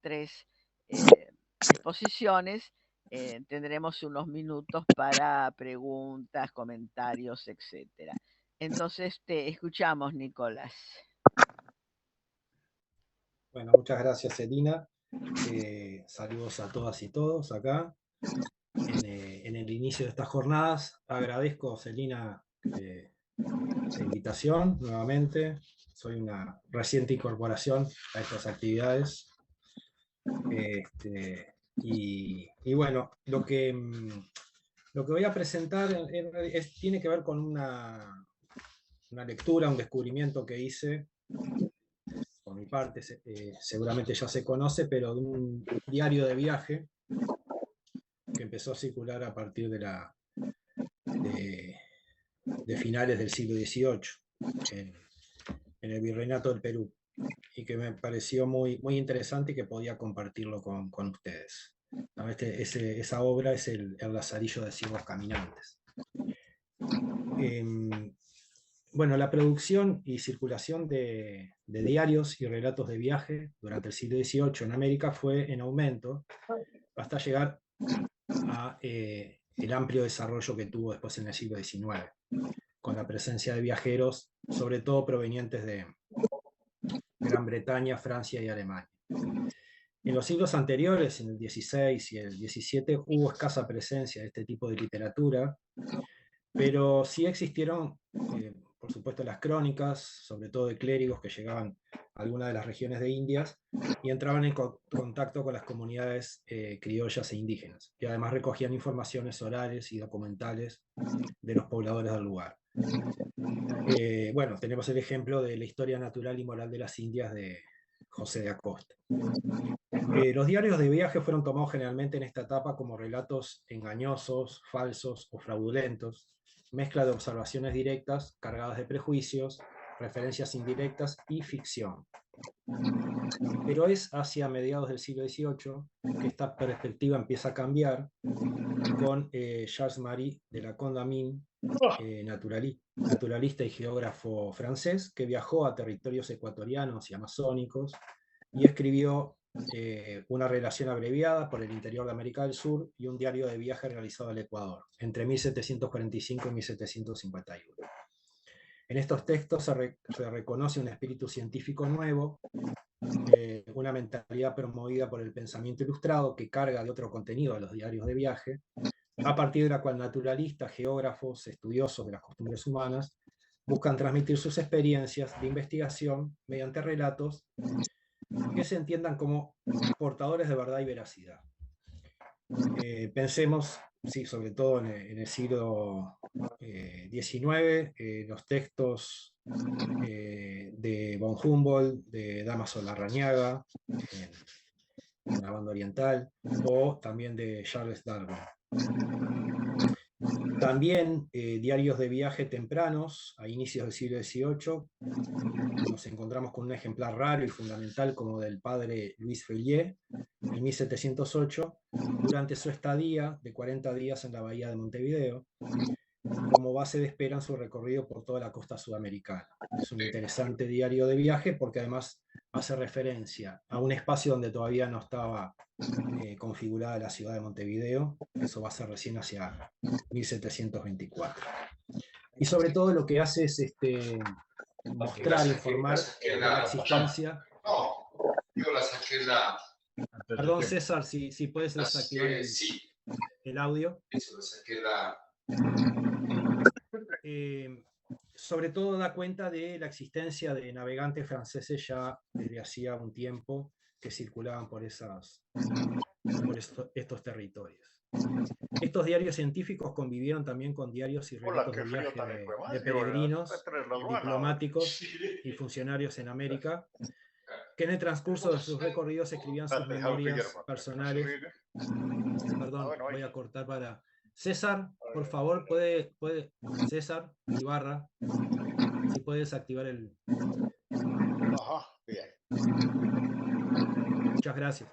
3 exposiciones, tendremos unos minutos para preguntas, comentarios, etcétera. Entonces te escuchamos, Nicolás. Bueno, muchas gracias, Celina. Saludos a todas y todos acá en el inicio de estas jornadas. Agradezco, Celina, la invitación nuevamente. Soy una reciente incorporación a estas actividades. Y bueno, lo que voy a presentar tiene que ver con una lectura, un descubrimiento que hice, por mi parte, seguramente ya se conoce, pero de un diario de viaje que empezó a circular a partir de finales del siglo XVIII en el Virreinato del Perú, y que me pareció muy, muy interesante y que podía compartirlo con ustedes. Esa obra es el Lazarillo de Ciegos Caminantes. Bueno, la producción y circulación de diarios y relatos de viaje durante el siglo XVIII en América fue en aumento hasta llegar a el amplio desarrollo que tuvo después en el siglo XIX, con la presencia de viajeros, sobre todo provenientes de Gran Bretaña, Francia y Alemania. En los siglos anteriores, en el XVI y el XVII, hubo escasa presencia de este tipo de literatura, pero sí existieron, por supuesto, las crónicas, sobre todo de clérigos que llegaban a algunas de las regiones de Indias y entraban en contacto con las comunidades criollas e indígenas, y además recogían informaciones orales y documentales de los pobladores del lugar. Bueno, tenemos el ejemplo de la Historia Natural y Moral de las Indias de José de Acosta. Los diarios de viaje fueron tomados generalmente en esta etapa como relatos engañosos, falsos o fraudulentos, mezcla de observaciones directas cargadas de prejuicios, referencias indirectas y ficción. Pero es hacia mediados del siglo XVIII que esta perspectiva empieza a cambiar con Charles-Marie de la Condamine, naturalista y geógrafo francés, que viajó a territorios ecuatorianos y amazónicos y escribió una relación abreviada por el interior de América del Sur y un diario de viaje realizado al Ecuador entre 1745 y 1751. En estos textos se reconoce un espíritu científico nuevo, una mentalidad promovida por el pensamiento ilustrado que carga de otro contenido a los diarios de viaje, a partir de la cual naturalistas, geógrafos, estudiosos de las costumbres humanas buscan transmitir sus experiencias de investigación mediante relatos que se entiendan como portadores de verdad y veracidad. Pensemos, sí, sobre todo en el siglo XIX, los textos de von Humboldt, de Dámaso Larrañaga, en la banda oriental, o también de Charles Darwin. También diarios de viaje tempranos, a inicios del siglo XVIII, nos encontramos con un ejemplar raro y fundamental como del padre Luis Feuillet, en 1708, durante su estadía de 40 días en la bahía de Montevideo, como base de espera en su recorrido por toda la costa sudamericana. Es un interesante diario de viaje porque además hace referencia a un espacio donde todavía no estaba configurada la ciudad de Montevideo. Eso va a ser recién hacia 1724. Y sobre todo lo que hace es mostrar, informar de la existencia. No, yo la saqué la... Perdón, César, si puedes desactivar el audio. Eso, la saqué la... Sobre todo da cuenta de la existencia de navegantes franceses ya desde hacía un tiempo que circulaban por estos territorios. Estos diarios científicos convivieron también con diarios y relatos de viaje de peregrinos, diplomáticos y funcionarios en América, que en el transcurso de sus recorridos escribían sus memorias personales. Perdón, voy a cortar para... César, por favor, puede César Ibarra, si puedes activar el... Ajá, bien. Muchas gracias.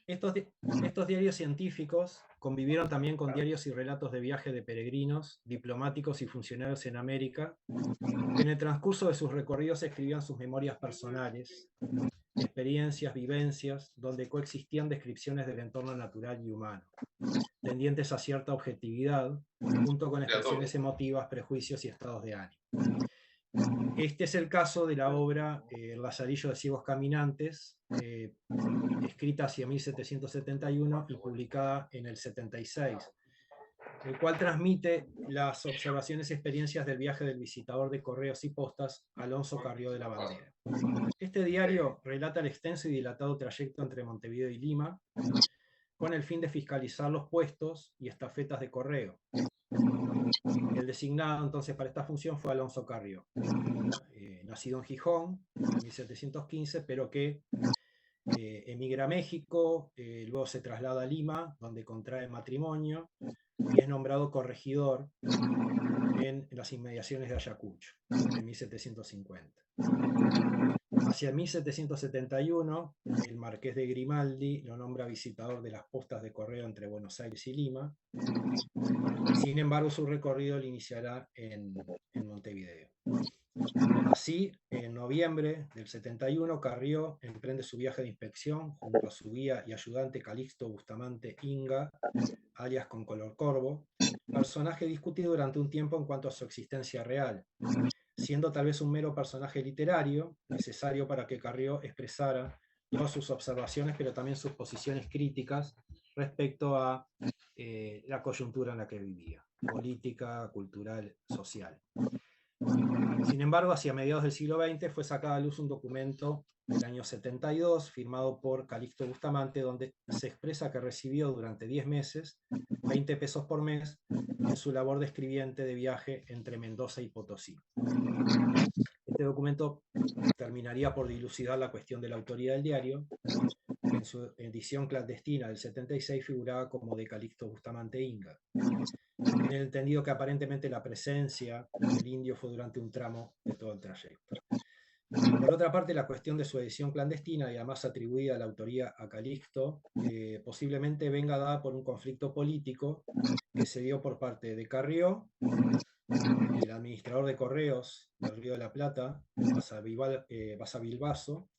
Estos diarios científicos convivieron también con diarios y relatos de viaje de peregrinos, diplomáticos y funcionarios en América, que en el transcurso de sus recorridos escribían sus memorias personales, experiencias, vivencias, donde coexistían descripciones del entorno natural y humano, tendientes a cierta objetividad, junto con expresiones emotivas, prejuicios y estados de ánimo. Este es el caso de la obra El Lazarillo de Ciegos Caminantes, escrita hacia 1771 y publicada en el 76, el cual transmite las observaciones y experiencias del viaje del visitador de correos y postas Alonso Carrió de la Bandera. Este diario relata el extenso y dilatado trayecto entre Montevideo y Lima, con el fin de fiscalizar los puestos y estafetas de correo. El designado entonces para esta función fue Alonso Carrió, nacido en Gijón en 1715, pero que emigra a México, luego se traslada a Lima, donde contrae matrimonio y es nombrado corregidor en las inmediaciones de Ayacucho, en 1750. Hacia 1771, el marqués de Grimaldi lo nombra visitador de las postas de correo entre Buenos Aires y Lima. Sin embargo, su recorrido lo iniciará en Montevideo. Así, en noviembre del 71, Carrió emprende su viaje de inspección junto a su guía y ayudante Calixto Bustamante Inga, alias Con Color Corvo, personaje discutido durante un tiempo en cuanto a su existencia real, siendo tal vez un mero personaje literario, necesario para que Carrió expresara todas sus observaciones, pero también sus posiciones críticas respecto a la coyuntura en la que vivía, política, cultural, social. Sin embargo, hacia mediados del siglo XX fue sacada a luz un documento del año 72, firmado por Calixto Bustamante, donde se expresa que recibió durante 10 meses 20 pesos por mes en su labor de escribiente de viaje entre Mendoza y Potosí. Este documento terminaría por dilucidar la cuestión de la autoría del diario, que en su edición clandestina del 76 figuraba como de Calixto Bustamante Inga, en el entendido que aparentemente la presencia del indio fue durante un tramo de todo el trayecto. Por otra parte, la cuestión de su edición clandestina y además atribuida la autoría a Calixto posiblemente venga dada por un conflicto político que se dio por parte de Carrió, el administrador de correos del Río de la Plata, Basavilbaso,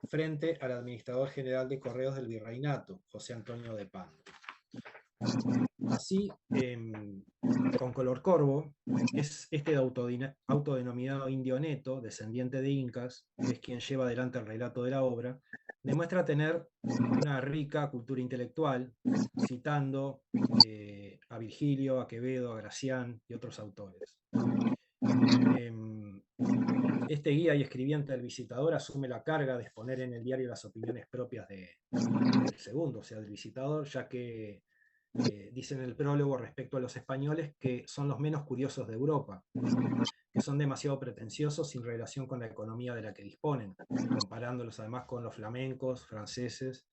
frente al administrador general de correos del Virreinato, José Antonio de Pando. Así, Con Color Corvo es este autodenominado indio neto, descendiente de incas, que es quien lleva adelante el relato de la obra, demuestra tener una rica cultura intelectual, citando a Virgilio, a Quevedo, a Gracián y otros autores. Este guía y escribiente del visitador asume la carga de exponer en el diario las opiniones propias del segundo, o sea, del visitador, ya que dice en el prólogo respecto a los españoles que son los menos curiosos de Europa, que son demasiado pretenciosos sin relación con la economía de la que disponen, comparándolos además con los flamencos, franceses,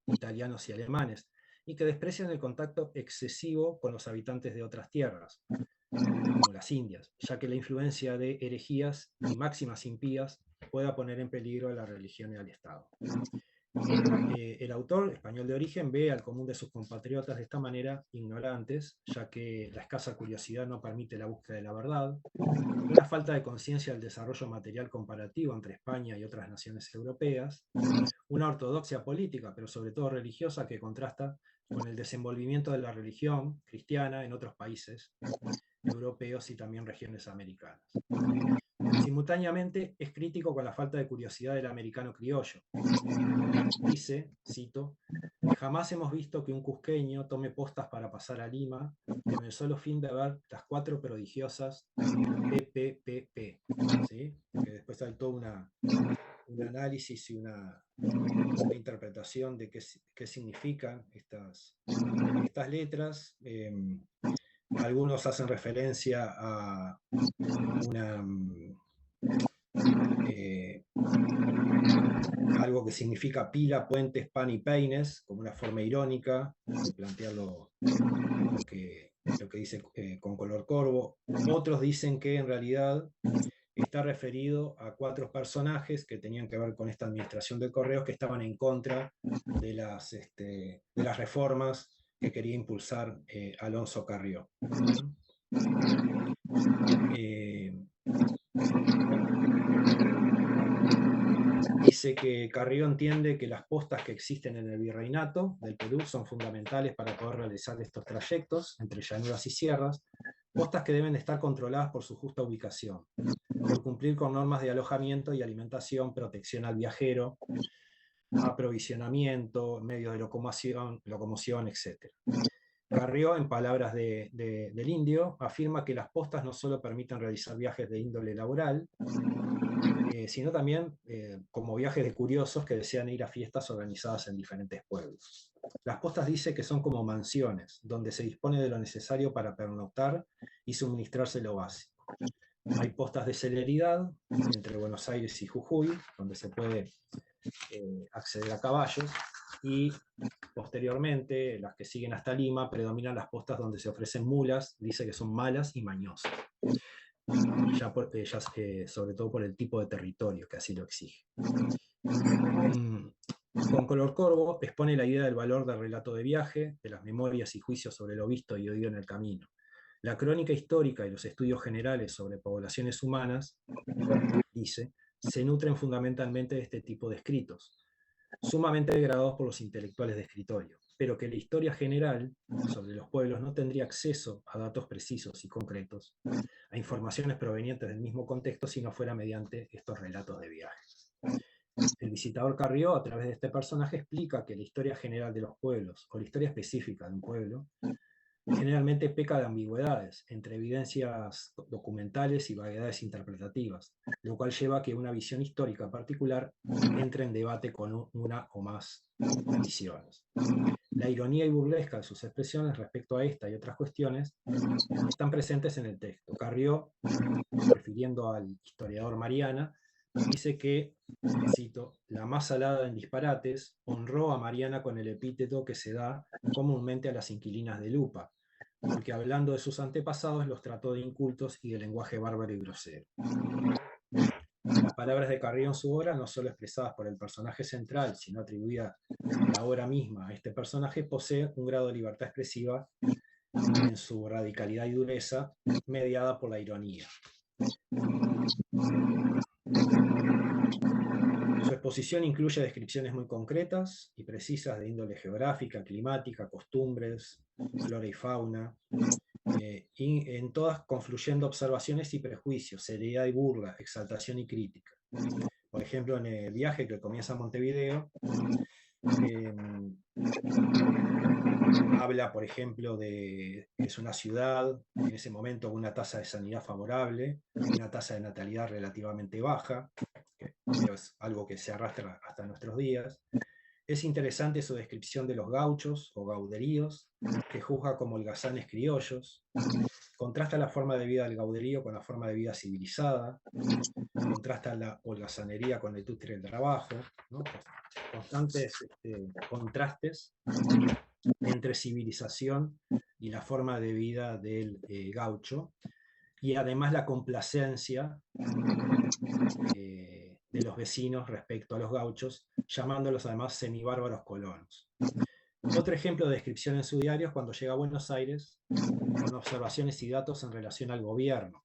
italianos y alemanes, y que desprecian el contacto excesivo con los habitantes de otras tierras, como las Indias, ya que la influencia de herejías y máximas impías pueda poner en peligro a la religión y al Estado. El autor, español de origen, ve al común de sus compatriotas de esta manera ignorantes, ya que la escasa curiosidad no permite la búsqueda de la verdad, una falta de conciencia del desarrollo material comparativo entre España y otras naciones europeas, una ortodoxia política, pero sobre todo religiosa, que contrasta con el desenvolvimiento de la religión cristiana en otros países europeos y también regiones americanas. Simultáneamente es crítico con la falta de curiosidad del americano criollo. Dice, cito, jamás hemos visto que un cusqueño tome postas para pasar a Lima con el solo fin de ver las 4 prodigiosas PPPP, ¿sí? Que después hay todo un análisis y una interpretación de qué significan estas letras. Algunos hacen referencia a algo que significa pila, puentes, pan y peines, como una forma irónica de plantear lo que dice Con Color Corvo. Otros dicen que en realidad está referido a 4 personajes que tenían que ver con esta administración de correos, que estaban en contra de las reformas que quería impulsar Alonso Carrió. Dice que Carrió entiende que las postas que existen en el virreinato del Perú son fundamentales para poder realizar estos trayectos entre llanuras y sierras, postas que deben estar controladas por su justa ubicación, por cumplir con normas de alojamiento y alimentación, protección al viajero, aprovisionamiento, medios de locomoción, etc. Carrió, en palabras del indio, afirma que las postas no solo permiten realizar viajes de índole laboral, sino también como viajes de curiosos que desean ir a fiestas organizadas en diferentes pueblos. Las postas dice que son como mansiones, donde se dispone de lo necesario para pernoctar y suministrarse lo básico. Hay postas de celeridad entre Buenos Aires y Jujuy, donde se puede acceder a caballos, y posteriormente, las que siguen hasta Lima, predominan las postas donde se ofrecen mulas, dice que son malas y mañosas, sobre todo por el tipo de territorio que así lo exige. Con Color Corvo expone la idea del valor del relato de viaje, de las memorias y juicios sobre lo visto y oído en el camino. La crónica histórica y los estudios generales sobre poblaciones humanas, dice, se nutren fundamentalmente de este tipo de escritos, sumamente degradados por los intelectuales de escritorio, pero que la historia general sobre los pueblos no tendría acceso a datos precisos y concretos, a informaciones provenientes del mismo contexto si no fuera mediante estos relatos de viaje. El visitador Carrió, a través de este personaje, explica que la historia general de los pueblos, o la historia específica de un pueblo, generalmente peca de ambigüedades, entre evidencias documentales y vaguedades interpretativas, lo cual lleva a que una visión histórica particular entre en debate con una o más visiones. La ironía y burlesca de sus expresiones respecto a esta y otras cuestiones están presentes en el texto. Carrió, refiriendo al historiador Mariana, dice que, cito, la más salada en disparates honró a Mariana con el epíteto que se da comúnmente a las inquilinas de Lupa, porque hablando de sus antepasados los trató de incultos y de lenguaje bárbaro y grosero. Las palabras de Carrió en su obra, no solo expresadas por el personaje central, sino atribuidas la obra misma a este personaje, posee un grado de libertad expresiva en su radicalidad y dureza, mediada por la ironía. Su exposición incluye descripciones muy concretas y precisas de índole geográfica, climática, costumbres, flora y fauna, y en todas confluyendo observaciones y prejuicios, seriedad y burla, exaltación y crítica. Por ejemplo, en el viaje que comienza en Montevideo, habla, por ejemplo, de que es una ciudad en ese momento con una tasa de sanidad favorable, una tasa de natalidad relativamente baja, que es algo que se arrastra hasta nuestros días. Es interesante su descripción de los gauchos o gauderíos, que juzga como holgazanes criollos. Contrasta la forma de vida del gauderío con la forma de vida civilizada. Contrasta la holgazanería con la industria del trabajo, ¿no? Constantes contrastes entre civilización y la forma de vida del gaucho, y además la complacencia de los vecinos respecto a los gauchos, llamándolos además semibárbaros colonos. Otro ejemplo de descripción en su diario es cuando llega a Buenos Aires, con observaciones y datos en relación al gobierno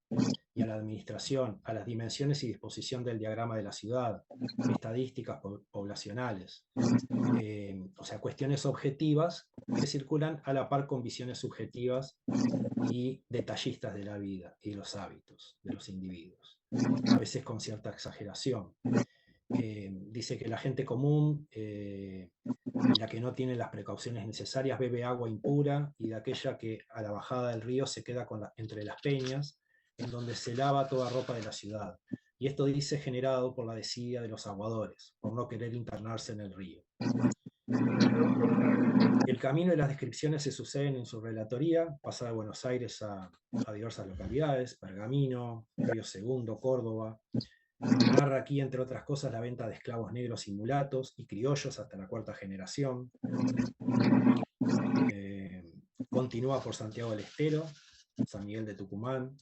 y a la administración, a las dimensiones y disposición del diagrama de la ciudad, estadísticas poblacionales, o sea, cuestiones objetivas que circulan a la par con visiones subjetivas y detallistas de la vida y los hábitos de los individuos, a veces con cierta exageración. Dice que la gente común, la que no tiene las precauciones necesarias, bebe agua impura, y de aquella que a la bajada del río se queda entre las peñas, en donde se lava toda ropa de la ciudad. Y esto dice generado por la desidia de los aguadores, por no querer internarse en el río. El camino y las descripciones se suceden en su relatoría, pasa de Buenos Aires a diversas localidades, Pergamino, Río Segundo, Córdoba. Narra aquí, entre otras cosas, la venta de esclavos negros y mulatos y criollos hasta la cuarta generación. Continúa por Santiago del Estero, San Miguel de Tucumán,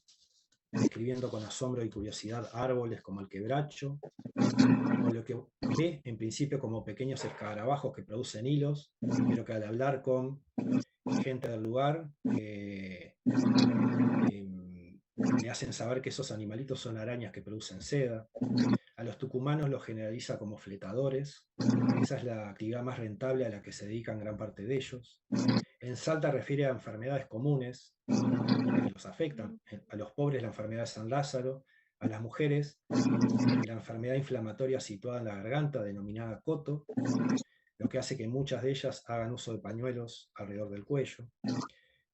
describiendo con asombro y curiosidad árboles como el quebracho, o lo que ve en principio como pequeños escarabajos que producen hilos, pero que al hablar con gente del lugar le hacen saber que esos animalitos son arañas que producen seda. A los tucumanos los generaliza como fletadores. Esa es la actividad más rentable a la que se dedican gran parte de ellos. En Salta refiere a enfermedades comunes que los afectan. A los pobres la enfermedad de San Lázaro, a las mujeres la enfermedad inflamatoria situada en la garganta, denominada coto, lo que hace que muchas de ellas hagan uso de pañuelos alrededor del cuello.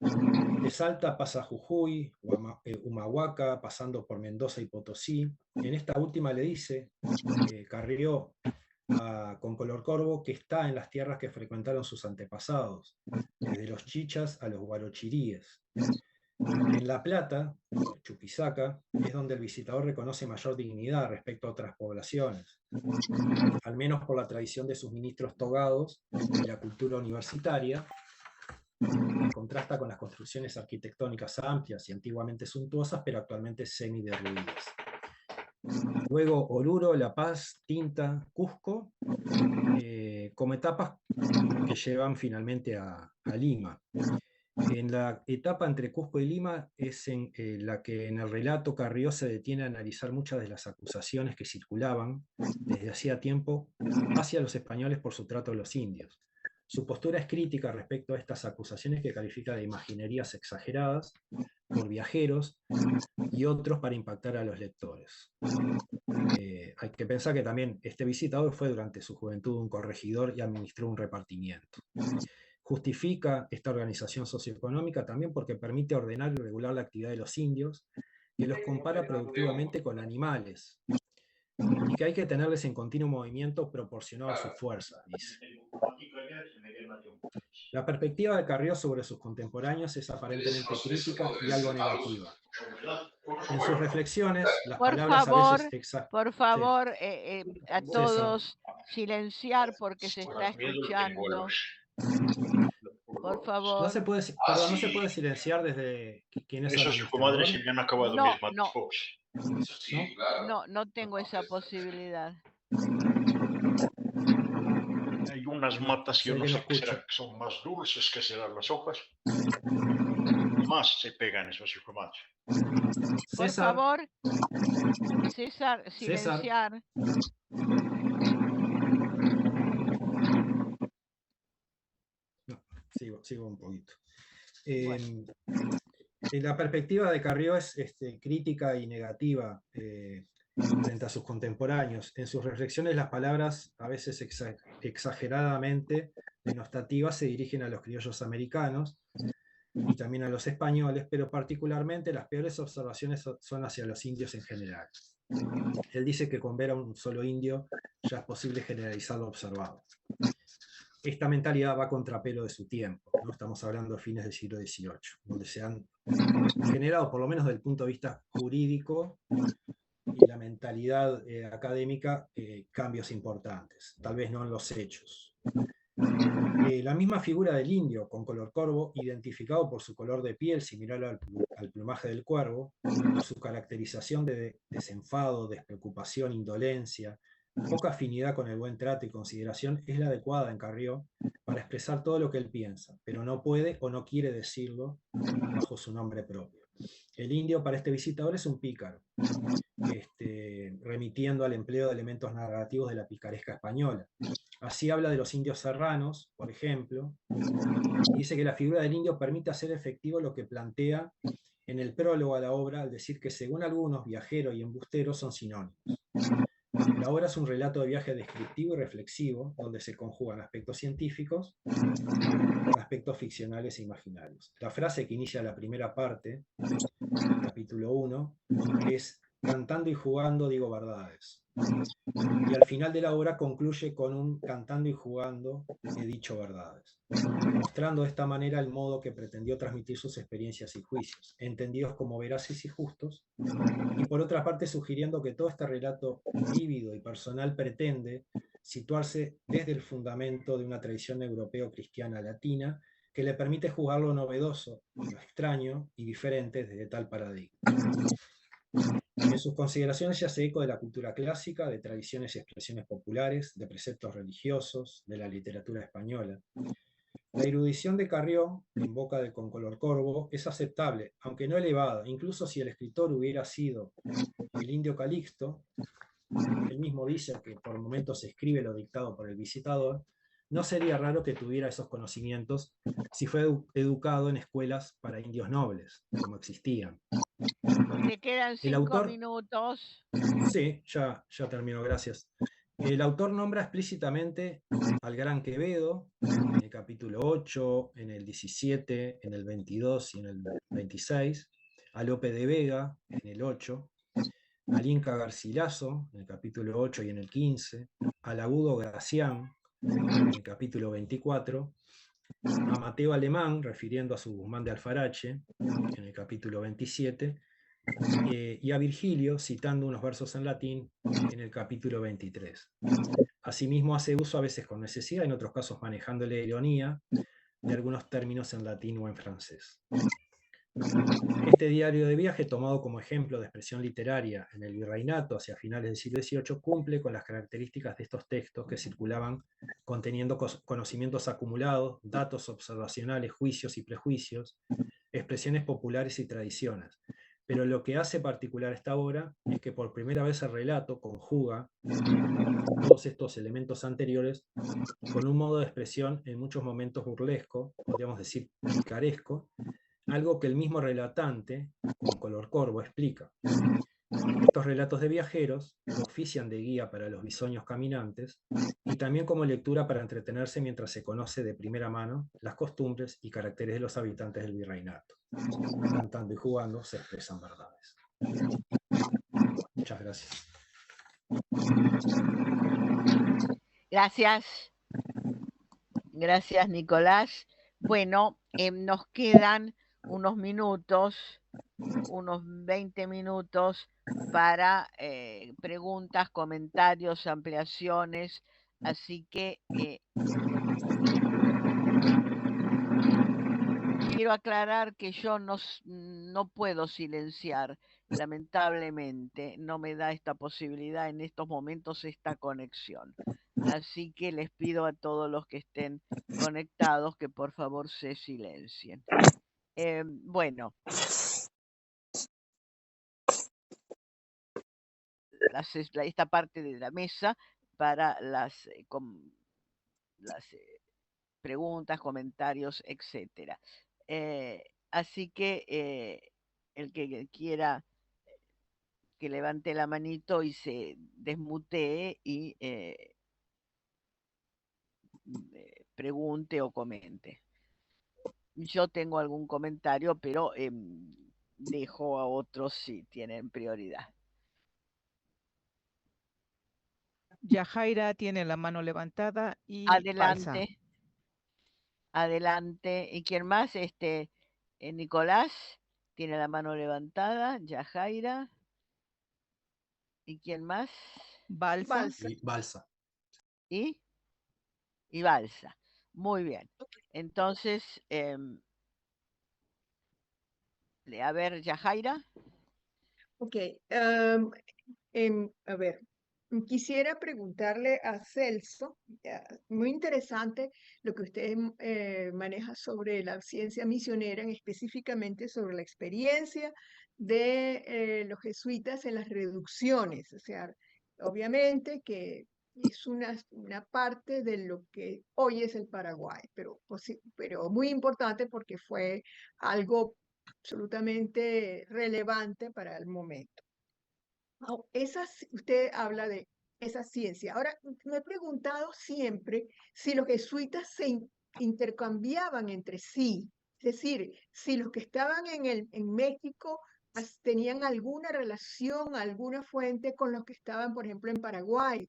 De Salta pasa a Jujuy, Humahuaca, pasando por Mendoza y Potosí. En esta última le dice Carrió con Color Corvo que está en las tierras que frecuentaron sus antepasados, desde los chichas a los guarochiríes. En La Plata, Chuquisaca, es donde el visitador reconoce mayor dignidad respecto a otras poblaciones, al menos por la tradición de sus ministros togados y la cultura universitaria, que contrasta con las construcciones arquitectónicas amplias y antiguamente suntuosas, pero actualmente semi-derruidas. Luego Oruro, La Paz, Tinta, Cusco, como etapas que llevan finalmente a Lima. En la etapa entre Cusco y Lima es en la que en el relato Carrió se detiene a analizar muchas de las acusaciones que circulaban desde hacía tiempo hacia los españoles por su trato a los indios. Su postura es crítica respecto a estas acusaciones que califica de imaginerías exageradas por viajeros y otros para impactar a los lectores. Hay que pensar que también este visitador fue durante su juventud un corregidor y administró un repartimiento. Justifica esta organización socioeconómica también porque permite ordenar y regular la actividad de los indios, que los compara productivamente con animales, y que hay que tenerles en continuo movimiento proporcionado a su fuerza, dice. La perspectiva de Carrió sobre sus contemporáneos es aparentemente crítica y algo negativa. En sus reflexiones, las palabras a veces por favor, a todos silenciar porque se está escuchando. Por favor. No se puede, perdón, no se puede silenciar desde quién es el administrador. No tengo esa posibilidad. Hay unas matas que yo no sé qué será, que son más dulces que serán las hojas. Más se pegan esos hijos. Por favor, César, silenciar. No, sigo un poquito. La perspectiva de Carrió es crítica y negativa frente a sus contemporáneos. En sus reflexiones las palabras, a veces exageradamente denostativas, se dirigen a los criollos americanos y también a los españoles, pero particularmente las peores observaciones son hacia los indios en general. Él dice que con ver a un solo indio ya es posible generalizar lo observado. Esta mentalidad va a contrapelo de su tiempo, ¿no? Estamos hablando de fines del siglo XVIII, donde se han generado, por lo menos desde el punto de vista jurídico y la mentalidad académica, cambios importantes, tal vez no en los hechos. La misma figura del indio con color corvo, identificado por su color de piel similar al plumaje del cuervo, por su caracterización de desenfado, despreocupación, indolencia, poca afinidad con el buen trato y consideración, es la adecuada en Carrió para expresar todo lo que él piensa, pero no puede o no quiere decirlo bajo su nombre propio. El indio para este visitador es un pícaro, remitiendo al empleo de elementos narrativos de la picaresca española. Así habla de los indios serranos, por ejemplo, y dice que la figura del indio permite hacer efectivo lo que plantea en el prólogo a la obra al decir que según algunos, viajero y embustero son sinónimos. La obra es un relato de viaje descriptivo y reflexivo, donde se conjugan aspectos científicos con aspectos ficcionales e imaginarios. La frase que inicia la primera parte, capítulo 1, es cantando y jugando digo verdades. Y al final de la obra concluye con un cantando y jugando he dicho verdades, mostrando de esta manera el modo que pretendió transmitir sus experiencias y juicios, entendidos como veraces y justos, y por otra parte sugiriendo que todo este relato vívido y personal pretende situarse desde el fundamento de una tradición europeo-cristiana latina que le permite juzgar lo novedoso, lo extraño y diferente desde tal paradigma. En sus consideraciones se hace eco de la cultura clásica, de tradiciones y expresiones populares, de preceptos religiosos, de la literatura española. La erudición de Carrió, en boca de Con color corvo, es aceptable, aunque no elevada, incluso si el escritor hubiera sido el indio Calixto, él mismo dice que por momentos escribe lo dictado por el visitador, no sería raro que tuviera esos conocimientos si fue educado en escuelas para indios nobles, como existían. Te quedan 5 minutos. Sí, ya termino, gracias. El autor nombra explícitamente al Gran Quevedo en el capítulo 8, en el 17, en el 22 y en el 26, a Lope de Vega en el 8, al Inca Garcilaso en el capítulo 8 y en el 15, al Agudo Gracián en el capítulo 24, a Mateo Alemán, refiriendo a su Guzmán de Alfarache, en el capítulo 27, y a Virgilio, citando unos versos en latín, en el capítulo 23. Asimismo, hace uso a veces con necesidad, en otros casos manejando la ironía, de algunos términos en latín o en francés. Este diario de viaje, tomado como ejemplo de expresión literaria en el virreinato hacia finales del siglo XVIII, cumple con las características de estos textos que circulaban conteniendo conocimientos acumulados, datos observacionales, juicios y prejuicios, expresiones populares y tradiciones. Pero lo que hace particular esta obra es que por primera vez el relato conjuga todos estos elementos anteriores con un modo de expresión en muchos momentos burlesco, podríamos decir picaresco, algo que el mismo relatante, con color corvo, explica. Estos relatos de viajeros ofician de guía para los bisoños caminantes y también como lectura para entretenerse mientras se conoce de primera mano las costumbres y caracteres de los habitantes del virreinato. Cantando y jugando se expresan verdades. Muchas gracias. Gracias. Gracias, Nicolás. Bueno, nos quedan unos minutos, unos 20 minutos para preguntas, comentarios, ampliaciones. Así que quiero aclarar que yo no puedo silenciar, lamentablemente, no me da esta posibilidad en estos momentos esta conexión. Así que les pido a todos los que estén conectados que por favor se silencien. Bueno, esta parte de la mesa para las preguntas, comentarios, etcétera. Así que el que quiera que levante la manito y se desmutee y pregunte o comente. Yo tengo algún comentario, pero dejo a otros si tienen prioridad. Yajaira tiene la mano levantada y adelante. Balsa. Adelante. ¿Y quién más? Nicolás tiene la mano levantada. Yajaira. ¿Y quién más? Balsa. Balsa. Y Balsa. Muy bien. Entonces, a ver, Yajaira. Ok. A ver, quisiera preguntarle a Celso, muy interesante lo que usted maneja sobre la ciencia misionera, específicamente sobre la experiencia de los jesuitas en las reducciones. O sea, obviamente que es una parte de lo que hoy es el Paraguay, pero muy importante porque fue algo absolutamente relevante para el momento. Usted habla de esa ciencia. Ahora, me he preguntado siempre si los jesuitas se intercambiaban entre sí, es decir, si los que estaban en México tenían alguna relación, alguna fuente con los que estaban, por ejemplo, en Paraguay.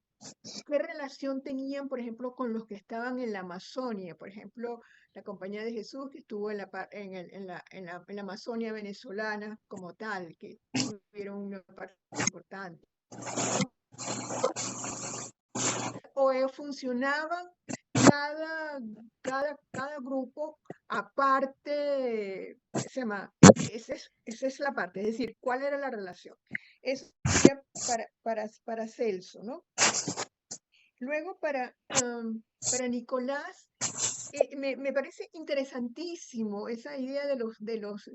¿Qué relación tenían, por ejemplo, con los que estaban en la Amazonia? Por ejemplo, la Compañía de Jesús, que estuvo en la Amazonia venezolana como tal, que tuvieron una parte importante. O funcionaban cada grupo aparte, esa es la parte, es decir, ¿cuál era la relación? Eso sería para Celso, ¿no? Luego para Nicolás, me parece interesantísimo esa idea de los diarios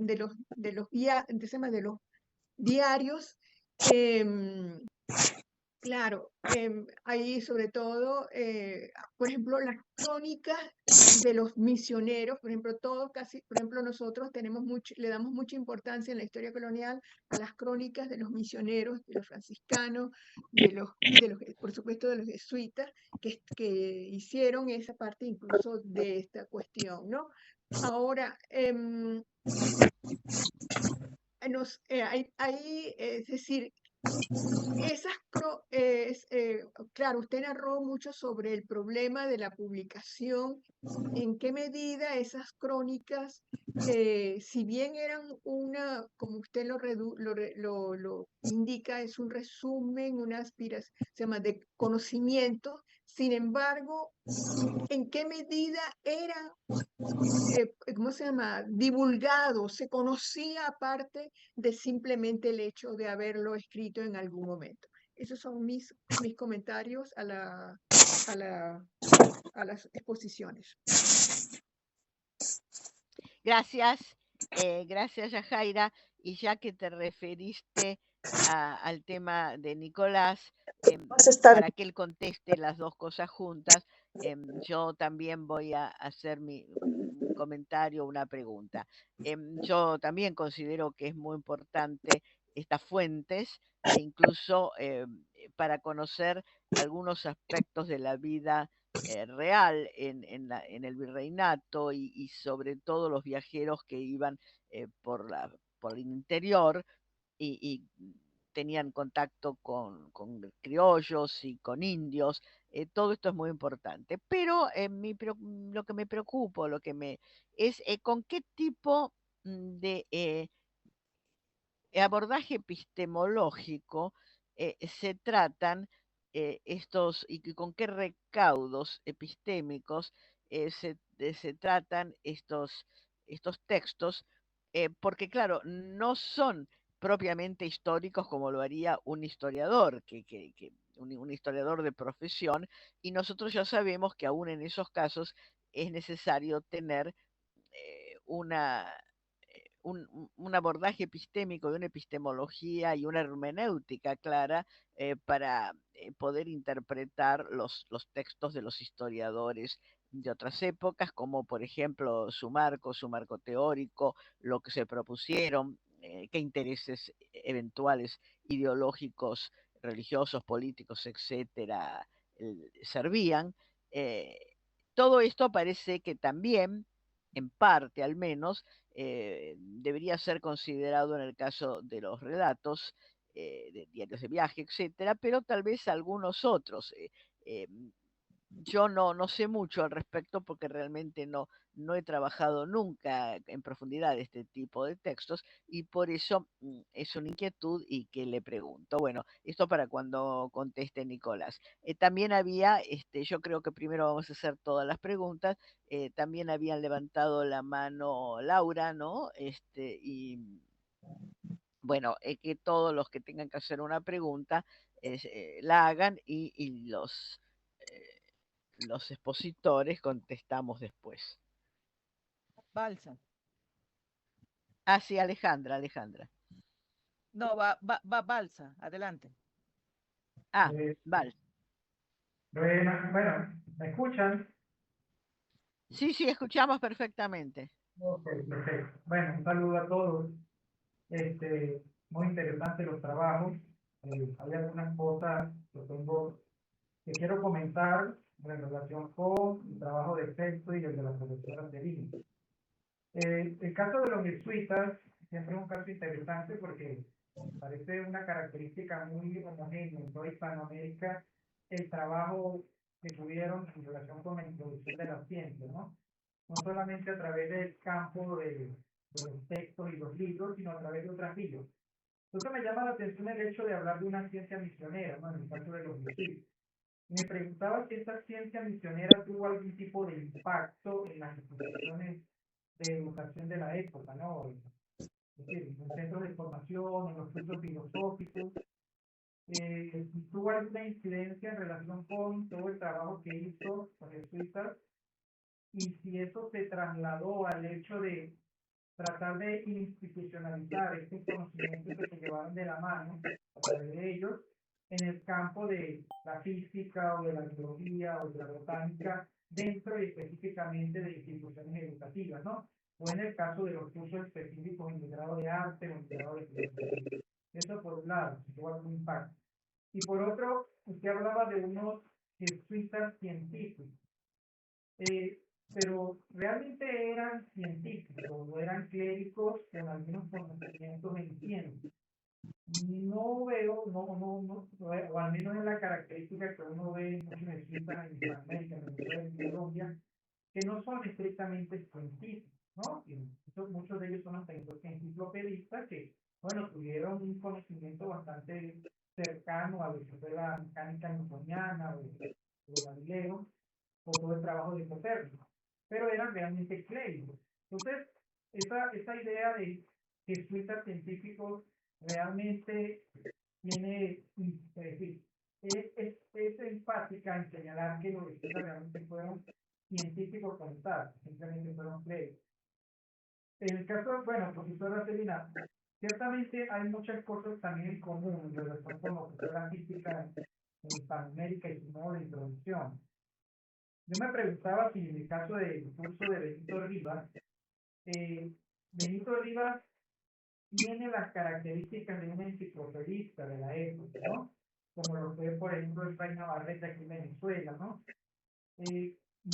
Claro, ahí sobre todo, por ejemplo, las crónicas de los misioneros, por ejemplo, por ejemplo, nosotros le damos mucha importancia en la historia colonial a las crónicas de los misioneros, de los franciscanos, por supuesto, de los jesuitas, que hicieron esa parte incluso de esta cuestión, ¿no? Ahora, es decir, claro, usted narró mucho sobre el problema de la publicación, en qué medida esas crónicas, si bien eran como usted lo indica, es un resumen, una aspiración, se llama de conocimiento, sin embargo, en qué medida eran, ¿cómo se llama?, divulgado, se conocía aparte de simplemente el hecho de haberlo escrito en algún momento. Esos son mis comentarios a las exposiciones. Gracias, gracias Yajaira. Y ya que te referiste al tema de Nicolás, para que él conteste las dos cosas juntas, yo también voy a hacer un comentario, una pregunta. Yo también considero que es muy importante estas fuentes, e incluso para conocer algunos aspectos de la vida real en el virreinato y sobre todo los viajeros que iban por el interior y tenían contacto con criollos y con indios. Todo esto es muy importante. Pero lo que me preocupa, es con qué tipo de abordaje epistemológico se tratan estos y con qué recaudos epistémicos se tratan estos textos, porque claro, no son propiamente históricos como lo haría un historiador, un historiador de profesión, y nosotros ya sabemos que aún en esos casos es necesario tener una un abordaje epistémico, de una epistemología y una hermenéutica clara para poder interpretar los textos de los historiadores de otras épocas, como por ejemplo su marco teórico, lo que se propusieron, qué intereses eventuales ideológicos, religiosos, políticos, etcétera, servían. Eh, Todo esto parece que también, en parte al menos, debería ser considerado en el caso de los relatos, de diarios de viaje, etcétera, pero tal vez algunos otros. Eh, yo no sé mucho al respecto porque realmente no he trabajado nunca en profundidad este tipo de textos y por eso es una inquietud y que le pregunto. Bueno, esto para cuando conteste Nicolás. También había, yo creo que primero vamos a hacer todas las preguntas. También habían levantado la mano Laura, ¿no? Y bueno, que todos los que tengan que hacer una pregunta la hagan y los expositores contestamos después. Balsa. Ah, sí, Alejandra. No, va Balsa. Adelante. Ah, Val. Bueno, ¿me escuchan? Sí, escuchamos perfectamente. Ok, perfecto. Bueno, un saludo a todos. Muy interesantes los trabajos. Hay algunas cosas que quiero comentar en relación con el trabajo de texto y el de la profesora Angelina. El caso de los jesuitas siempre es un caso interesante porque parece una característica muy homogénea en toda Hispanoamérica el trabajo que tuvieron en relación con la introducción de la ciencia, ¿no? No solamente a través del campo de los textos y los libros, sino a través de otras vías. Entonces me llama la atención el hecho de hablar de una ciencia misionera, ¿no? En el caso de los jesuitas. Me preguntaba si esta ciencia misionera tuvo algún tipo de impacto en las instituciones de educación de la época, ¿no? Es decir, en los centros de formación, en los cursos filosóficos, tuvo alguna incidencia en relación con todo el trabajo que hizo con jesuitas y si eso se trasladó al hecho de tratar de institucionalizar estos conocimientos que se llevaron de la mano a través de ellos en el campo de la física o de la biología o de la botánica dentro y específicamente de instituciones educativas, ¿no? O en el caso de los cursos específicos en el grado de arte o en el grado de filosofía. Eso por un lado, si tuvo algún impacto. Y por otro, usted hablaba de unos jesuitas científicos, pero realmente eran científicos o eran clérigos con algunos conocimientos en ciencia. No veo, o al menos en la característica que uno ve en muchos jesuitas en Hispanoamérica, en Venezuela, en Colombia, que no son estrictamente científicos, ¿no? Y muchos de ellos son hasta enciclopedistas que, bueno, tuvieron un conocimiento bastante cercano a lo que fue la mecánica newtoniana o Galileo, o todo el trabajo de Copérnico, pero eran realmente clérigos. Entonces, esa idea de jesuitas científicos realmente tiene, es empática en señalar que los jesuitas realmente fueron científicos como tal, simplemente fueron clérigos. En el caso, bueno, profesora Celina, ciertamente hay muchas cosas también en común en relación con lo que fue la física en Hispanoamérica y su modo de introducción. Yo me preguntaba si en el caso del curso de Benito Rivas, Benito Rivas tiene las características de un enciclopedista de la época, ¿no? Como lo fue, por ejemplo, el Rey Navarrete aquí en Venezuela, ¿no?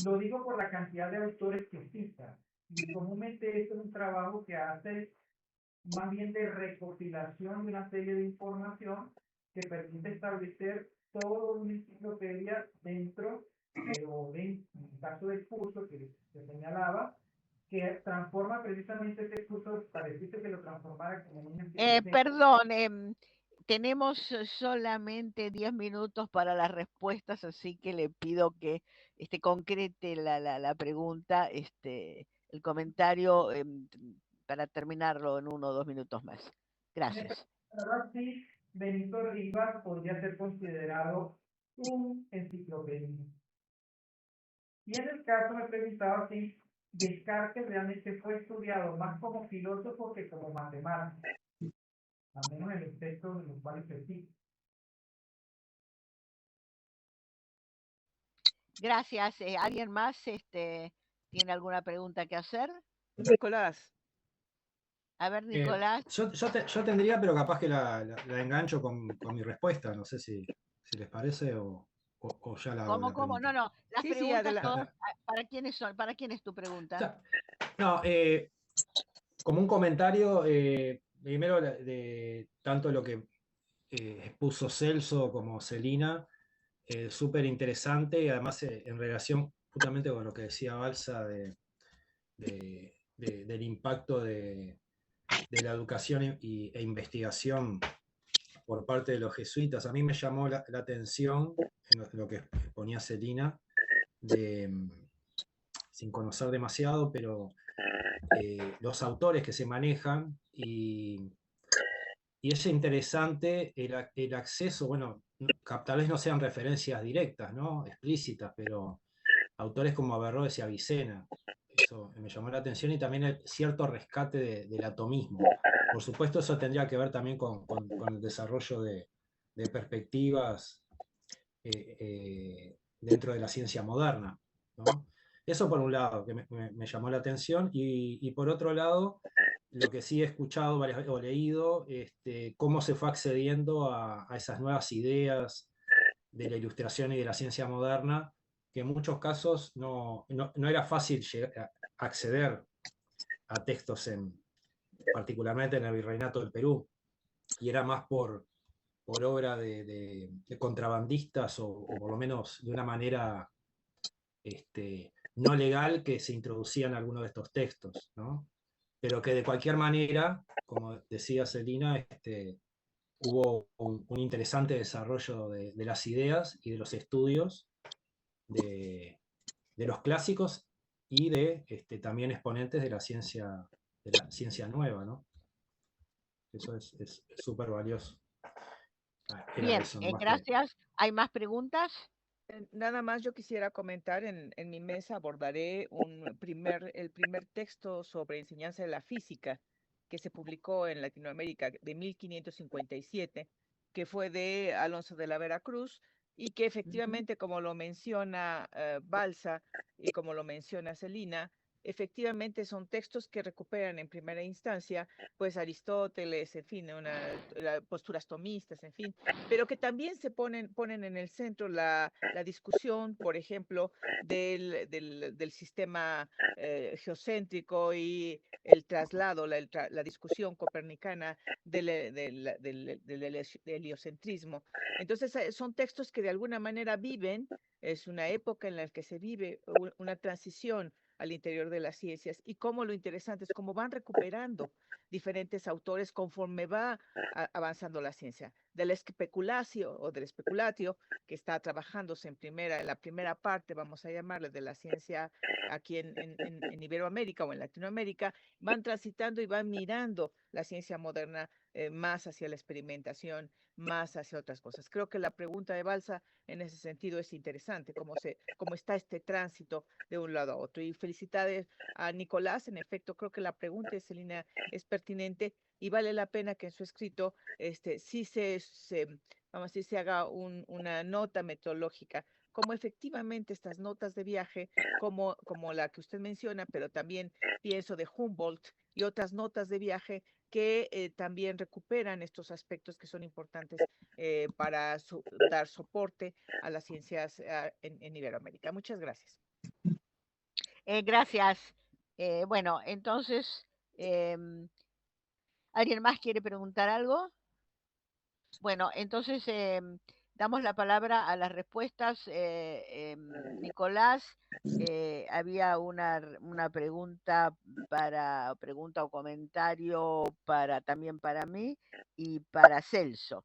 Lo digo por la cantidad de autores que cita. Y comúnmente esto es un trabajo que hace más bien de recopilación de una serie de información que permite establecer toda una enciclopedia dentro, pero en el caso del curso que se señalaba, que transforma precisamente este curso, pareciste que lo transformara como una enciclopedia. Perdón, tenemos solamente 10 minutos para las respuestas, así que le pido que concrete la pregunta, el comentario, para terminarlo en 1 o 2 minutos más. Gracias. Ahora sí, Benito Rivas podría ser considerado un enciclopedista. Y en el caso me preguntaba si Descartes realmente fue estudiado más como filósofo que como matemático, al menos en el texto de los cuales se cita. Gracias. ¿Alguien más tiene alguna pregunta que hacer? Nicolás. A ver, Nicolás. Yo tendría, pero capaz que la engancho con mi respuesta. No sé si les parece o ya la hago la ¿Cómo? pregunta. No. Las Sí, preguntas adelante. todas, ¿para quiénes son? ¿Para quién es tu pregunta? No, como un comentario, primero de tanto lo que expuso Celso como Celina, súper interesante y además en relación justamente con lo que decía Balsa del impacto de la educación e investigación por parte de los jesuitas. A mí me llamó la atención en lo que ponía Celina, sin conocer demasiado, pero los autores que se manejan y es interesante el acceso, bueno, tal vez no sean referencias directas, ¿no? Explícitas, pero autores como Averroes y Avicena, eso me llamó la atención, y también el cierto rescate del atomismo. Por supuesto, eso tendría que ver también con el desarrollo de perspectivas dentro de la ciencia moderna, ¿no? Eso por un lado, que me llamó la atención, y por otro lado, lo que sí he escuchado varias veces o leído, cómo se fue accediendo a esas nuevas ideas de la ilustración y de la ciencia moderna, que en muchos casos no era fácil acceder a textos, particularmente en el Virreinato del Perú, y era más por obra de contrabandistas o por lo menos de una manera no legal que se introducían algunos de estos textos, ¿no? Pero que de cualquier manera, como decía Celina, hubo un interesante desarrollo de las ideas y de los estudios de los clásicos y de también exponentes de la ciencia nueva, ¿no? Eso es súper valioso. Bien, gracias. ¿Hay más preguntas? Nada más yo quisiera comentar, en mi mesa abordaré el primer texto sobre enseñanza de la física que se publicó en Latinoamérica de 1557, que fue de Alonso de la Veracruz, y que efectivamente, como lo menciona Balsa y como lo menciona Celina, efectivamente son textos que recuperan en primera instancia, pues Aristóteles, en fin, posturas tomistas, en fin, pero que también se ponen en el centro la discusión, por ejemplo, del sistema geocéntrico y el traslado, la discusión copernicana del heliocentrismo. Entonces, son textos que de alguna manera viven, es una época en la que se vive una transición al interior de las ciencias, y cómo lo interesante es cómo van recuperando diferentes autores conforme va avanzando la ciencia. Del especulatio o del especulatio, que está trabajándose en la primera parte, vamos a llamarle, de la ciencia aquí en Iberoamérica o en Latinoamérica, van transitando y van mirando la ciencia moderna más hacia la experimentación, más hacia otras cosas. Creo que la pregunta de Balsa en ese sentido es interesante, cómo está este tránsito de un lado a otro. Y felicidades a Nicolás. En efecto, creo que la pregunta de Celina es pertinente y vale la pena que en su escrito sí vamos a decir, se haga una nota metodológica, como efectivamente estas notas de viaje, como la que usted menciona, pero también pienso de Humboldt y otras notas de viaje que también recuperan estos aspectos que son importantes para dar soporte a las ciencias en Iberoamérica. Muchas gracias. Gracias. Bueno, entonces, ¿alguien más quiere preguntar algo? Bueno, entonces damos la palabra a las respuestas. Nicolás, había una pregunta o comentario también para mí y para Celso.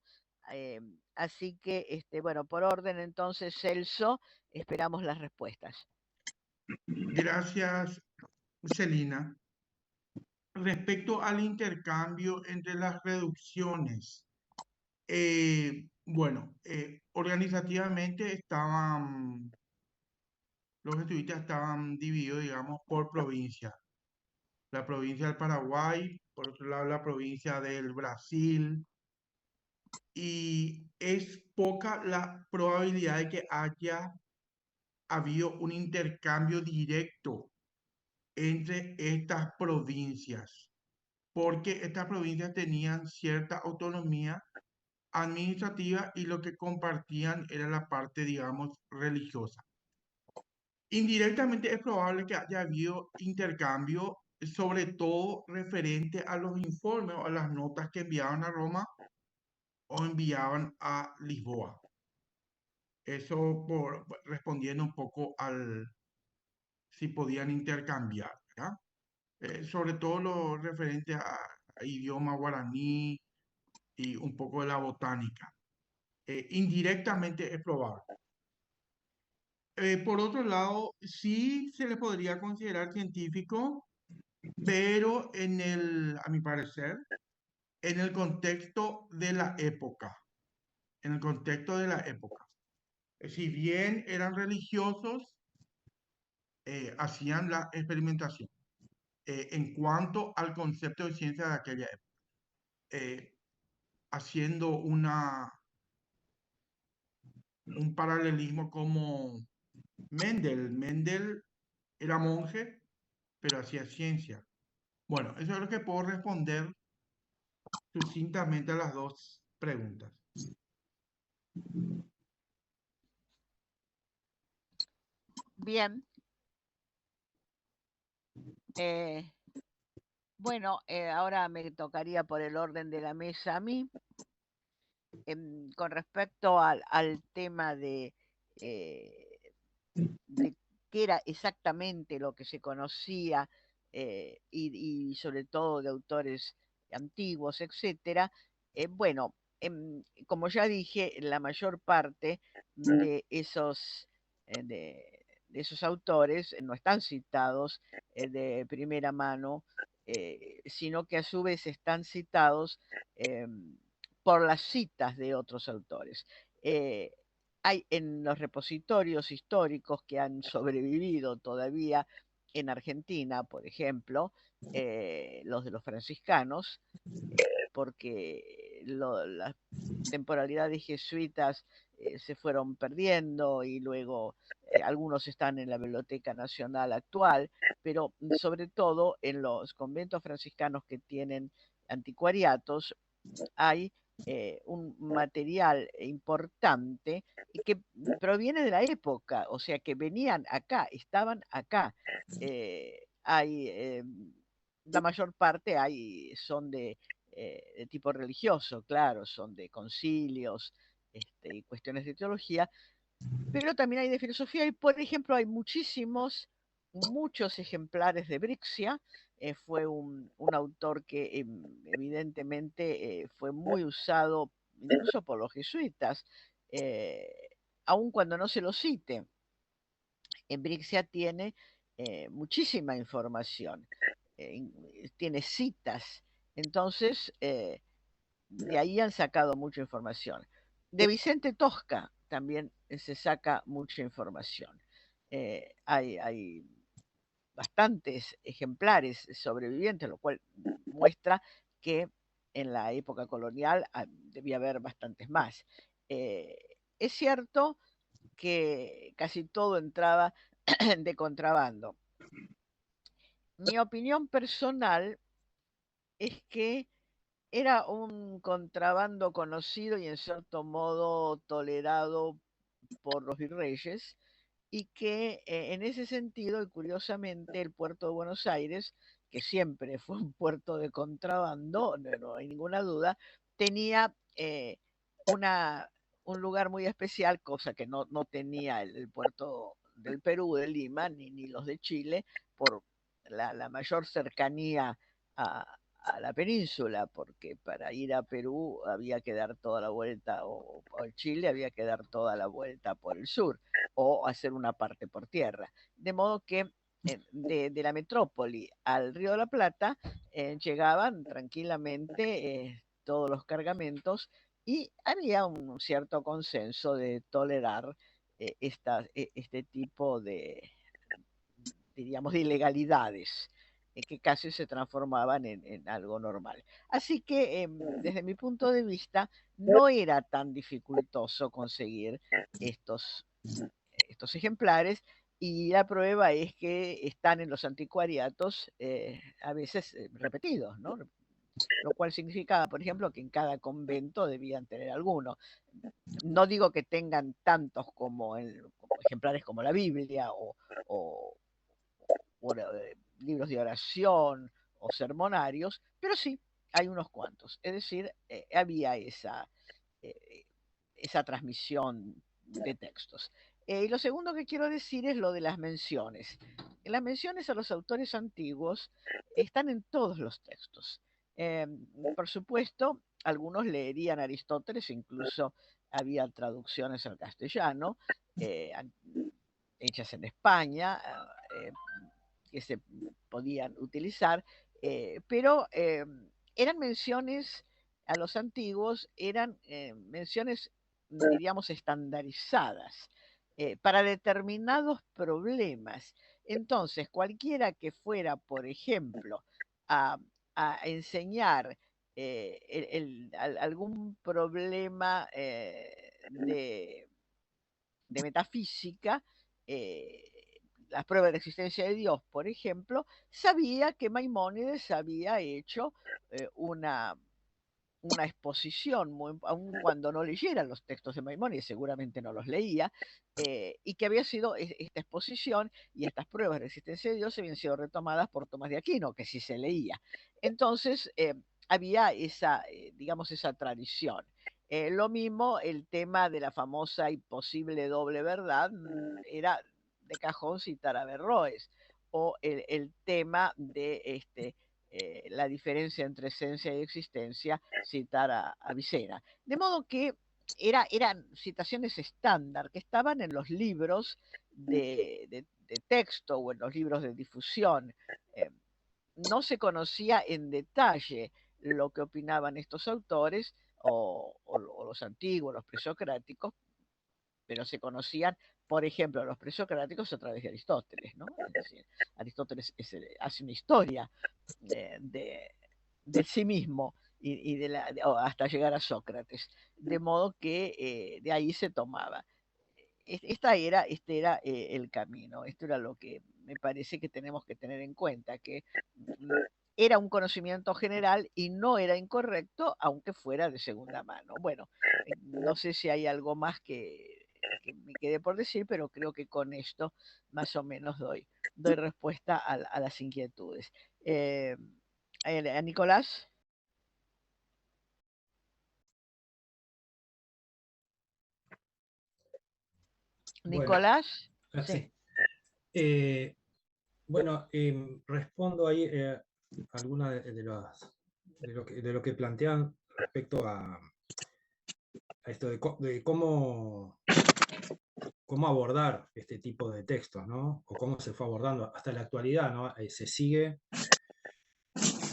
Así que, bueno, por orden entonces, Celso, esperamos las respuestas. Gracias, Celina. Respecto al intercambio entre las reducciones, bueno, organizativamente los jesuitas estaban divididos, digamos, por provincia. La provincia del Paraguay, por otro lado la provincia del Brasil, y es poca la probabilidad de que haya habido un intercambio directo entre estas provincias, porque estas provincias tenían cierta autonomía administrativa y lo que compartían era la parte, digamos, religiosa. Indirectamente es probable que haya habido intercambio, sobre todo referente a los informes o a las notas que enviaban a Roma o enviaban a Lisboa. Eso respondiendo un poco si podían intercambiar, ¿verdad? Sobre todo lo referente a idioma guaraní y un poco de la botánica. Indirectamente es probable. Por otro lado, sí se le podría considerar científico, pero a mi parecer, en el contexto de la época. En el contexto de la época. Si bien eran religiosos, hacían la experimentación. En cuanto al concepto de ciencia de aquella época, haciendo un paralelismo como Mendel. Mendel era monje, pero hacía ciencia. Bueno, eso es lo que puedo responder sucintamente a las dos preguntas. Bien. Bueno, ahora me tocaría por el orden de la mesa a mí. Con respecto al tema de qué era exactamente lo que se conocía y sobre todo de autores antiguos, etcétera. Bueno, como ya dije, la mayor parte de esos autores no están citados de primera mano, sino que a su vez están citados por las citas de otros autores. Hay en los repositorios históricos que han sobrevivido todavía en Argentina, por ejemplo, los de los franciscanos, porque las temporalidades jesuitas se fueron perdiendo y luego algunos están en la Biblioteca Nacional actual, pero sobre todo en los conventos franciscanos que tienen anticuariatos hay un material importante y que proviene de la época, o sea que venían acá, estaban acá. La mayor parte son de tipo religioso, claro, son de concilios y cuestiones de teología, pero también hay de filosofía y, por ejemplo, hay muchos ejemplares de Brixia. Fue un autor que evidentemente fue muy usado incluso por los jesuitas, aun cuando no se lo cite. En Brixia tiene muchísima información, tiene citas, entonces de ahí han sacado mucha información. De Vicente Tosca también se saca mucha información. Hay bastantes ejemplares sobrevivientes, lo cual muestra que en la época colonial debía haber bastantes más. Es cierto que casi todo entraba de contrabando. Mi opinión personal es que era un contrabando conocido y en cierto modo tolerado por los virreyes, y que en ese sentido, y curiosamente, el puerto de Buenos Aires, que siempre fue un puerto de contrabando, no hay ninguna duda, tenía un lugar muy especial, cosa que no tenía el puerto del Perú, de Lima, ni los de Chile, por la mayor cercanía a, a la península, porque para ir a Perú había que dar toda la vuelta, o a Chile había que dar toda la vuelta por el sur, o hacer una parte por tierra. De modo que de la metrópoli al Río de la Plata llegaban tranquilamente todos los cargamentos y había un cierto consenso de tolerar este tipo diríamos, de ilegalidades que casi se transformaban en algo normal. Así que desde mi punto de vista no era tan dificultoso conseguir estos ejemplares, y la prueba es que están en los anticuariatos a veces repetidos, ¿no? Lo cual significaba, por ejemplo, que en cada convento debían tener alguno. No digo que tengan tantos como ejemplares como la Biblia o libros de oración o sermonarios, pero sí hay unos cuantos. Es decir, había esa transmisión de textos. Y lo segundo que quiero decir es lo de las menciones. Las menciones a los autores antiguos están en todos los textos. Por supuesto, algunos leerían Aristóteles, incluso había traducciones al castellano, hechas en España, que se podían utilizar, pero eran menciones a los antiguos, eran menciones, diríamos, estandarizadas para determinados problemas. Entonces, cualquiera que fuera, por ejemplo, a enseñar algún problema de metafísica, las pruebas de existencia de Dios, por ejemplo, sabía que Maimónides había hecho una exposición, aun cuando no leyera los textos de Maimónides, seguramente no los leía, y que había sido esta exposición y estas pruebas de existencia de Dios habían sido retomadas por Tomás de Aquino, que sí se leía. Entonces, había digamos, esa tradición. Lo mismo el tema de la famosa y posible doble verdad, era de cajón citar a Averroes, o el tema de la diferencia entre esencia y existencia, citar a Avicena. De modo que eran citaciones estándar que estaban en los libros de texto o en los libros de difusión. No se conocía en detalle lo que opinaban estos autores o los antiguos, los presocráticos, pero se conocían, por ejemplo, los presocráticos a través de Aristóteles, ¿no? Es decir, Aristóteles hace una historia de sí mismo, o hasta llegar a Sócrates, de modo que de ahí se tomaba. Este era el camino, esto era lo que me parece que tenemos que tener en cuenta, que era un conocimiento general y no era incorrecto, aunque fuera de segunda mano. Bueno, no sé si hay algo más que me quede por decir, pero creo que con esto más o menos doy respuesta a las inquietudes. ¿A Nicolás? Nicolás. Bueno, sí. Bueno, respondo ahí algunas de lo que plantean respecto a esto de cómo abordar este tipo de textos, ¿no? O cómo se fue abordando hasta la actualidad, ¿no? Se sigue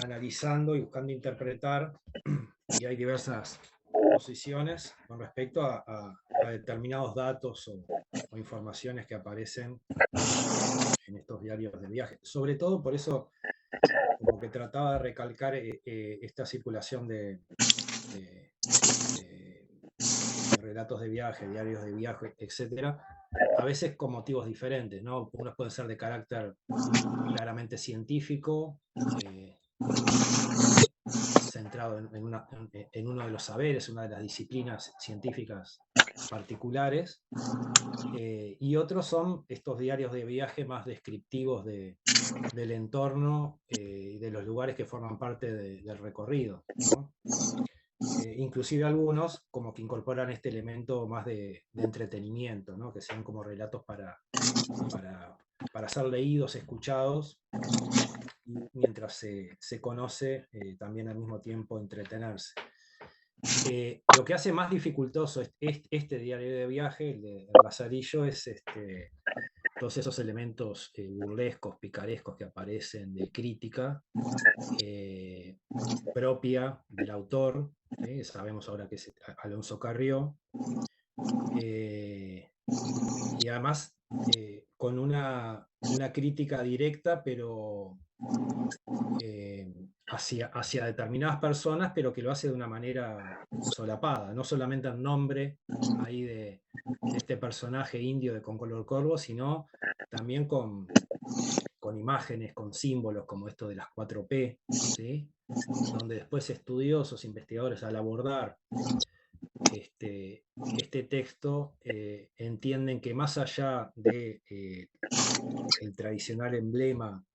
analizando y buscando interpretar, y hay diversas posiciones con respecto a determinados datos o informaciones que aparecen en estos diarios de viaje. Sobre todo por eso, como que trataba de recalcar esta circulación de relatos de viaje, diarios de viaje, etcétera, a veces con motivos diferentes, ¿no? Unos pueden ser de carácter claramente científico, centrado en uno de los saberes, una de las disciplinas científicas particulares, y otros son estos diarios de viaje más descriptivos del entorno y de los lugares que forman parte del recorrido, ¿no? Inclusive algunos como que incorporan este elemento más de entretenimiento, ¿no? Que sean como relatos para ser leídos, escuchados, mientras se conoce, también al mismo tiempo entretenerse. Lo que hace más dificultoso este diario de viaje, el de Lazarillo, es todos esos elementos burlescos, picarescos que aparecen de crítica propia del autor. Sabemos ahora que es Alonso Carrió, y además con una crítica directa, pero hacia determinadas personas, pero que lo hace de una manera solapada, no solamente en nombre ahí de este personaje indio de Con Color Corvo, sino también con imágenes, con símbolos como esto de las 4P, ¿sí? Donde después estudiosos, investigadores, al abordar este texto, entienden que más allá de el tradicional emblema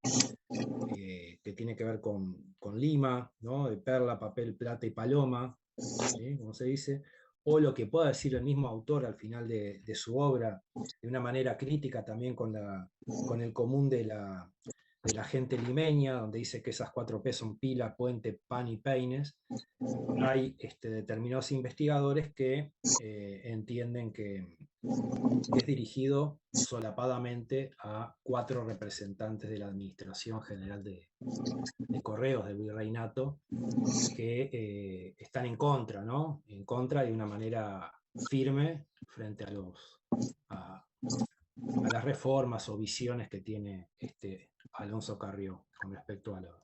que tiene que ver con Lima, ¿no? De perla, papel, plata y paloma, ¿sí? Como se dice, o lo que pueda decir el mismo autor al final de su obra, de una manera crítica también con el común de la gente limeña, donde dice que esas 4P son pila, puente, pan y peines. Hay determinados investigadores que entienden que es dirigido solapadamente a 4 representantes de la Administración General de Correos del Virreinato, que están en contra, ¿no? En contra de una manera firme frente a las reformas o visiones que tiene Alonso Carrió con respecto a la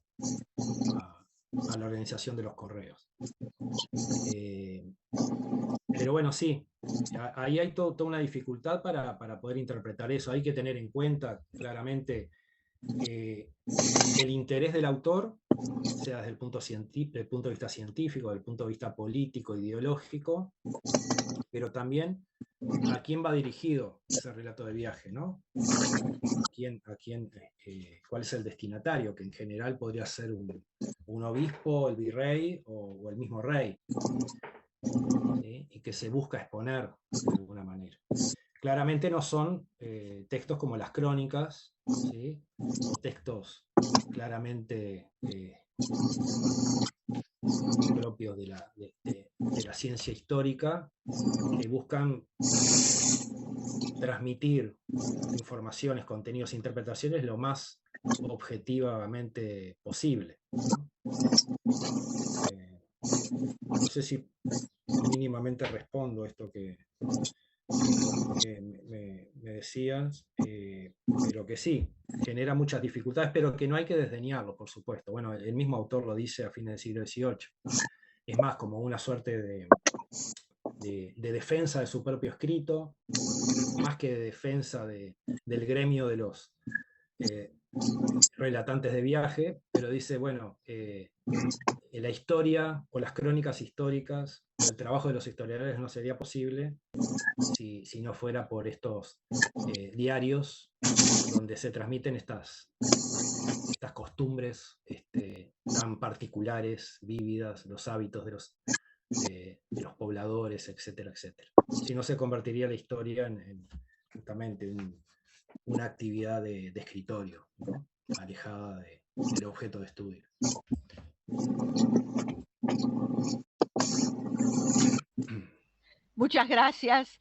organización de los correos. Pero bueno, sí, ahí hay toda una dificultad para poder interpretar eso. Hay que tener en cuenta claramente el interés del autor, sea desde el punto de vista científico, desde el punto de vista político, ideológico, pero también a quién va dirigido ese relato de viaje, ¿no? ¿Cuál es el destinatario? Que en general podría ser un obispo, el virrey o el mismo rey, y que se busca exponer de alguna manera. Claramente no son textos como las crónicas, ¿sí? Textos claramente propios de la ciencia histórica, que buscan transmitir informaciones, contenidos e interpretaciones lo más objetivamente posible. No sé si mínimamente respondo esto que me decías, pero que sí, genera muchas dificultades, pero que no hay que desdeñarlo, por supuesto. Bueno, el mismo autor lo dice a fines del siglo XVIII. Es más como una suerte de defensa de su propio escrito, más que de defensa del gremio de los relatantes de viaje, pero dice, bueno, la historia o las crónicas históricas, el trabajo de los historiadores no sería posible si no fuera por estos diarios donde se transmiten estas costumbres tan particulares, vívidas, los hábitos de los pobladores, etcétera, etcétera. Si no, se convertiría la historia justamente en una actividad de escritorio, ¿no? Alejada del objeto de estudio. Muchas gracias,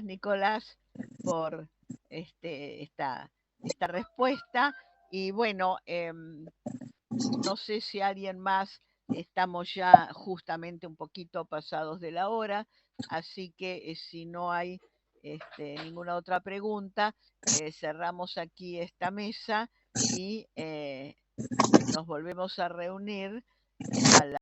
Nicolás, por esta respuesta. Y bueno, no sé si alguien más, estamos ya justamente un poquito pasados de la hora, así que si no hay ninguna otra pregunta, cerramos aquí esta mesa y nos volvemos a reunir a la